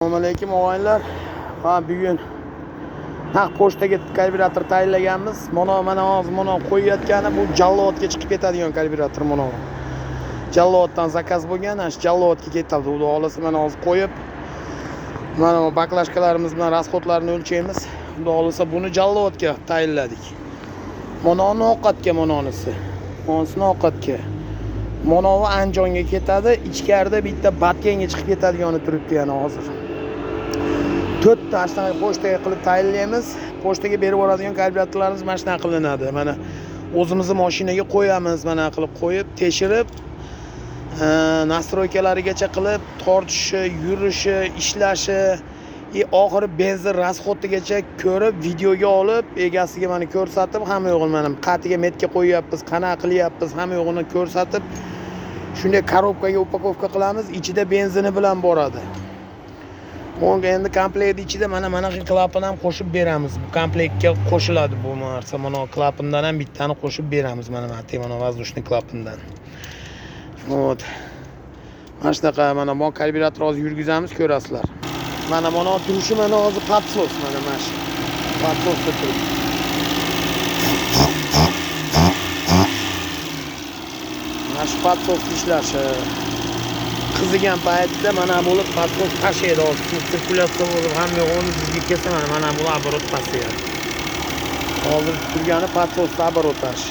Assalomu alaykum og'aylar. Bugun naq pochtaga karburator tayinlaganmiz. Mana hozir qo'yayotgani bu Jallovodga chiqib ketadigan karburator mana. Jallovoddan zakaz bo'lgan, shu Jallovodga ketadi. Xudo xolasa mana hozir qo'yib, mana bu baklashkalarimiz bilan rasxodlarni o'lchaymiz. Xudo xolasa buni Jallovodga tayinladik. Mana ovqatga manonisi. Monasini ovqatga. Mana bu Andijonga ketadi. Ichkarida bitta Batkenga chiqib ketadigani turibdi yana hozir. 4 ta shunaqa pochtaga qilib tayinlaymiz. Pochtaga berib yuboradigan karburatorlarimiz mana shunaqa qilinadi. Mana o'zimizni mashinaga qo'yamiz, mana qilib qo'yib, tekshirib, nastroykalarigacha qilib, tortishi, yurishi, ishlashi, oxiri benzin rasxodigacha ko'rib, videoga olib, egasiga mana ko'rsatib, hamma yo'g'ini mana qatiga metka qo'yyapmiz, qanaqa qilyapmiz, hamma yo'g'ini ko'rsatib, shunday korobkaga upakovka qilamiz, ichida benzini bilan boradi. Bunga endi komplekt ichida mana klapan ham qo'shib beramiz. Bu komplektga qo'shiladi bu narsa. Mana klapandan ham bittani qo'shib beramiz. Mana воздушный klapandan. Вот. Mana shunaqa mana bu karburator hozir yurgizamiz, ko'rasizlar. Mana turishi mana hozir patsos mana shu. Patsosda turibdi. Mana shu patsos ishlashi qizigan paytda mana bo'lib patsos tashlaydi, hozir sirkulyatsiya bo'lib hamma yo'g'ini sizga kelsa mana bu оборот pasayadi. Hozir turgani patsosda оборот tash.